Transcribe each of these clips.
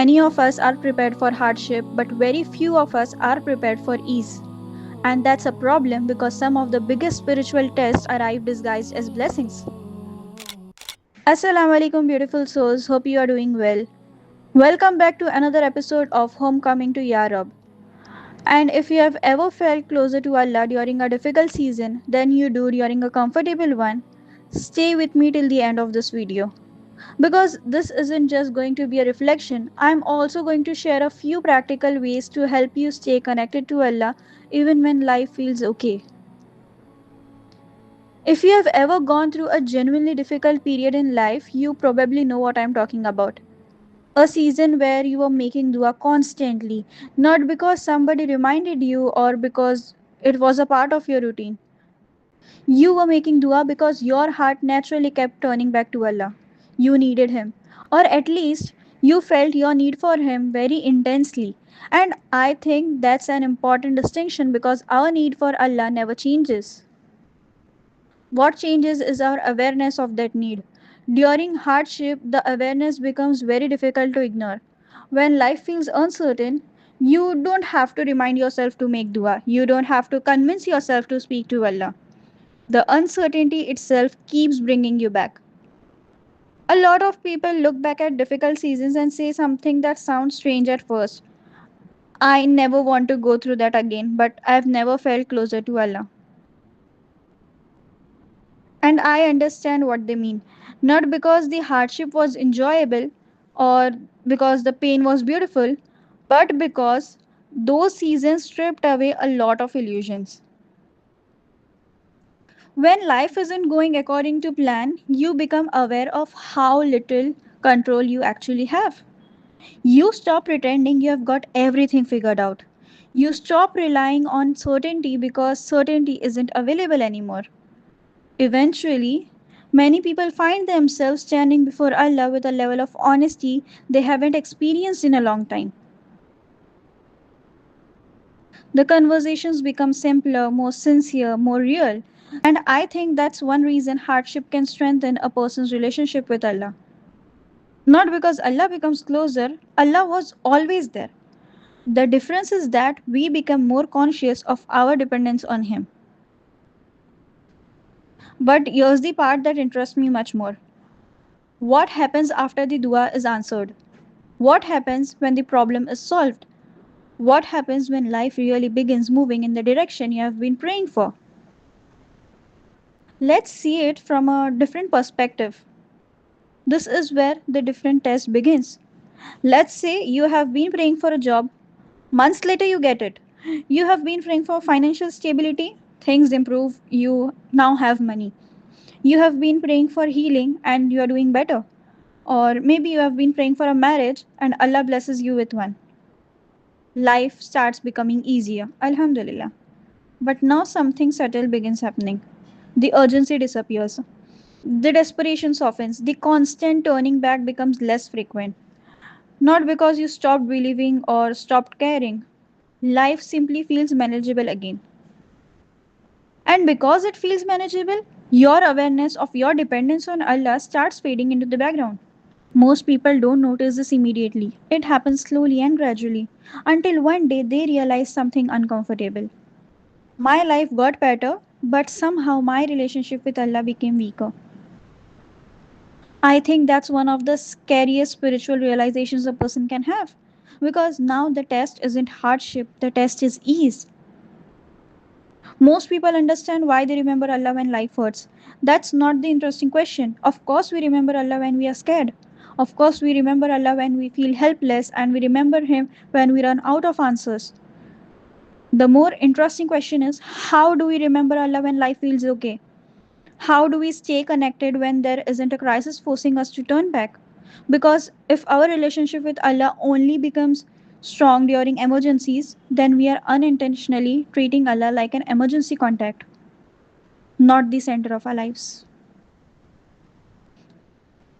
Many of us are prepared for hardship, but very few of us are prepared for ease. And that's a problem because some of the biggest spiritual tests arrive disguised as blessings. Assalamu alaikum, beautiful souls. Hope you are doing well. Welcome back to another episode of Homecoming to Ya Rabb. And if you have ever felt closer to Allah during a difficult season than you do during a comfortable one, stay with me till the end of this video. Because this isn't just going to be a reflection, I'm also going to share a few practical ways to help you stay connected to Allah even when life feels okay. If you have ever gone through a genuinely difficult period in life, you probably know what I'm talking about. A season where you were making dua constantly, not because somebody reminded you or because it was a part of your routine. You were making dua because your heart naturally kept turning back to Allah. You needed Him, or at least you felt your need for Him very intensely. And I think that's an important distinction because our need for Allah never changes. What changes is our awareness of that need. During hardship, the awareness becomes very difficult to ignore. When life feels uncertain, you don't have to remind yourself to make dua. You don't have to convince yourself to speak to Allah. The uncertainty itself keeps bringing you back. A lot of people look back at difficult seasons and say something that sounds strange at first. I never want to go through that again, but I've never felt closer to Allah. And I understand what they mean. Not because the hardship was enjoyable or because the pain was beautiful, but because those seasons stripped away a lot of illusions. When life isn't going according to plan, you become aware of how little control you actually have. You stop pretending you have got everything figured out. You stop relying on certainty because certainty isn't available anymore. Eventually, many people find themselves standing before Allah with a level of honesty they haven't experienced in a long time. The conversations become simpler, more sincere, more real. And I think that's one reason hardship can strengthen a person's relationship with Allah. Not because Allah becomes closer, Allah was always there. The difference is that we become more conscious of our dependence on Him. But here's the part that interests me much more. What happens after the dua is answered? What happens when the problem is solved? What happens when life really begins moving in the direction you have been praying for? Let's see it from a different perspective. This is where the different test begins. Let's say you have been praying for a job, months later you get it. You have been praying for financial stability, things improve, you now have money. You have been praying for healing and you are doing better. Or maybe you have been praying for a marriage and Allah blesses you with one. Life starts becoming easier, Alhamdulillah. But now something subtle begins happening. The urgency disappears. The desperation softens. The constant turning back becomes less frequent. Not because you stopped believing or stopped caring. Life simply feels manageable again. And because it feels manageable, your awareness of your dependence on Allah starts fading into the background. Most people don't notice this immediately. It happens slowly and gradually until one day they realize something uncomfortable. My life got better, but somehow my relationship with Allah became weaker. I think that's one of the scariest spiritual realizations a person can have. Because now the test isn't hardship, the test is ease. Most people understand why they remember Allah when life hurts. That's not the interesting question. Of course, we remember Allah when we are scared. Of course, we remember Allah when we feel helpless, and we remember Him when we run out of answers. The more interesting question is, how do we remember Allah when life feels okay? How do we stay connected when there isn't a crisis forcing us to turn back? Because if our relationship with Allah only becomes strong during emergencies, then we are unintentionally treating Allah like an emergency contact, not the center of our lives.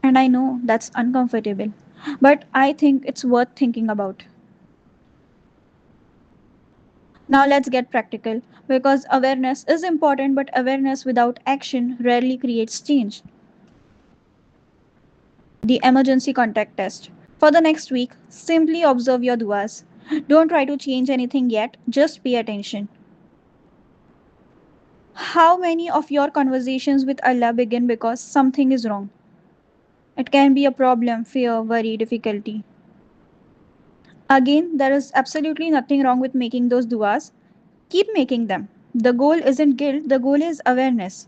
And I know that's uncomfortable, but I think it's worth thinking about. Now let's get practical because awareness is important, but awareness without action rarely creates change. The emergency contact test. For the next week, simply observe your duas. Don't try to change anything yet, just pay attention. How many of your conversations with Allah begin because something is wrong? It can be a problem, fear, worry, difficulty. Again, there is absolutely nothing wrong with making those duas. Keep making them. The goal isn't guilt, the goal is awareness.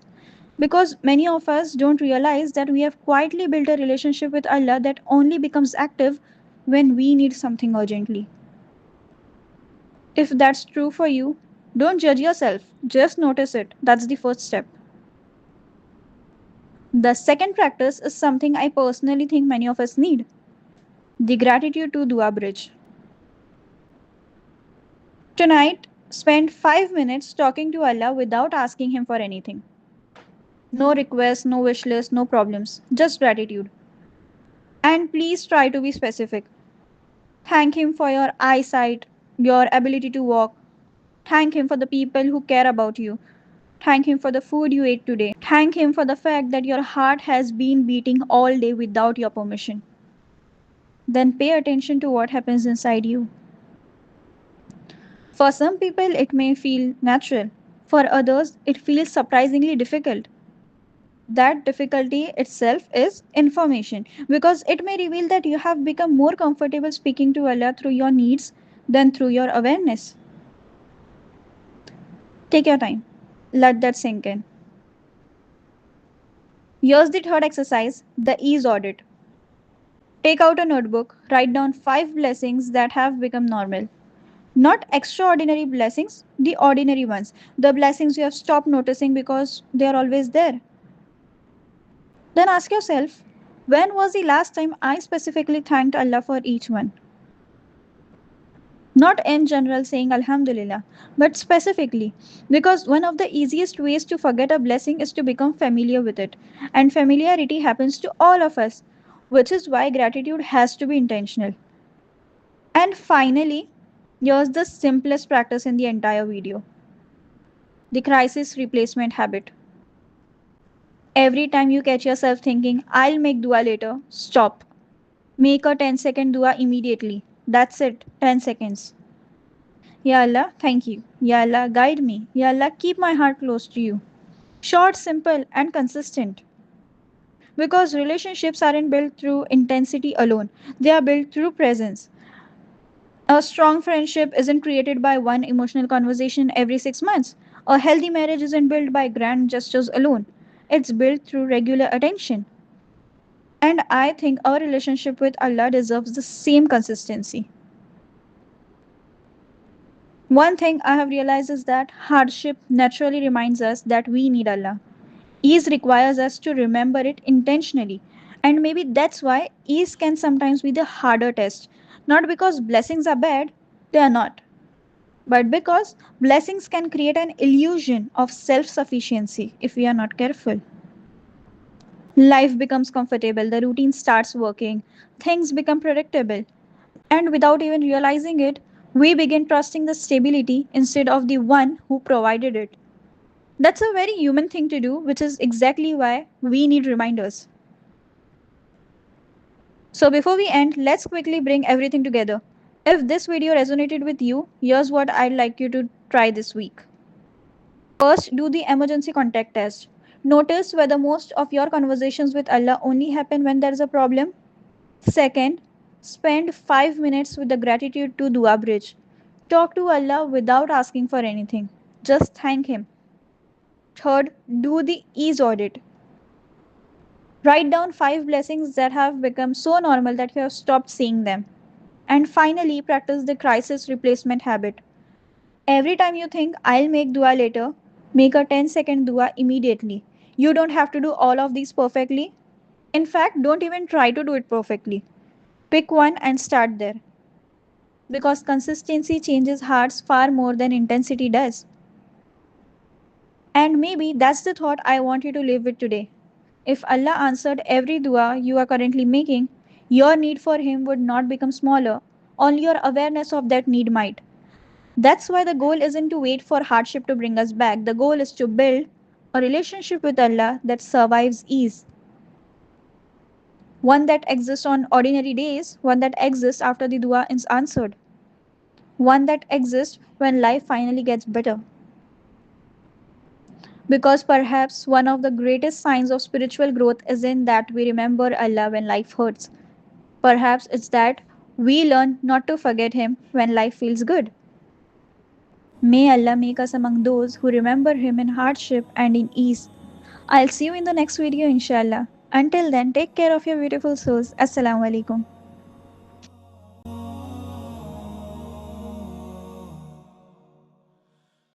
Because many of us don't realize that we have quietly built a relationship with Allah that only becomes active when we need something urgently. If that's true for you, don't judge yourself, just notice it. That's the first step. The second practice is something I personally think many of us need: the gratitude to dua bridge. Tonight, spend 5 minutes talking to Allah without asking Him for anything. No requests, no wish list, no problems, just gratitude. And please try to be specific. Thank Him for your eyesight, your ability to walk. Thank Him for the people who care about you. Thank Him for the food you ate today. Thank Him for the fact that your heart has been beating all day without your permission. Then pay attention to what happens inside you. For some people, it may feel natural. For others, it feels surprisingly difficult. That difficulty itself is information because it may reveal that you have become more comfortable speaking to Allah through your needs than through your awareness. Take your time. Let that sink in. Here's the third exercise, the ease audit. Take out a notebook, write down 5 blessings that have become normal. Not extraordinary blessings, the ordinary ones. The blessings you have stopped noticing because they are always there. Then ask yourself, when was the last time I specifically thanked Allah for each one? Not in general saying Alhamdulillah, but specifically. Because one of the easiest ways to forget a blessing is to become familiar with it. And familiarity happens to all of us, which is why gratitude has to be intentional. And finally, here's the simplest practice in the entire video: the crisis replacement habit. Every time you catch yourself thinking, I'll make dua later, stop. Make a 10-second dua immediately. That's it, 10 seconds. Ya Allah, thank you. Ya Allah, guide me. Ya Allah, keep my heart close to you. Short, simple, and consistent. Because relationships aren't built through intensity alone, they are built through presence. A strong friendship isn't created by one emotional conversation every 6 months. A healthy marriage isn't built by grand gestures alone. It's built through regular attention. And I think our relationship with Allah deserves the same consistency. One thing I have realized is that hardship naturally reminds us that we need Allah. Ease requires us to remember it intentionally. And maybe that's why ease can sometimes be the harder test. Not because blessings are bad, they are not. But because blessings can create an illusion of self sufficiency if we are not careful. Life becomes comfortable, the routine starts working, things become predictable, and without even realizing it, we begin trusting the stability instead of the one who provided it. That's a very human thing to do, which is exactly why we need reminders. So, before we end, let's quickly bring everything together. If this video resonated with you, here's what I'd like you to try this week. First, do the emergency contact test. Notice whether most of your conversations with Allah only happen when there's a problem. Second, spend 5 minutes with the gratitude to dua bridge. Talk to Allah without asking for anything. Just thank Him. Third, do the ease audit. Write down 5 blessings that have become so normal that you have stopped seeing them. And finally, practice the crisis replacement habit. Every time you think, I'll make dua later, make a 10-second dua immediately. You don't have to do all of these perfectly. In fact, don't even try to do it perfectly. Pick one and start there. Because consistency changes hearts far more than intensity does. And maybe that's the thought I want you to live with today. If Allah answered every dua you are currently making, your need for Him would not become smaller, only your awareness of that need might. That's why the goal isn't to wait for hardship to bring us back. The goal is to build a relationship with Allah that survives ease. one that exists on ordinary days, one that exists after the dua is answered, one that exists when life finally gets better. Because perhaps one of the greatest signs of spiritual growth isn't that we remember Allah when life hurts. Perhaps it's that we learn not to forget Him when life feels good. May Allah make us among those who remember Him in hardship and in ease. I'll see you in the next video, inshallah. Until then, take care of your beautiful souls. Assalamu alaikum.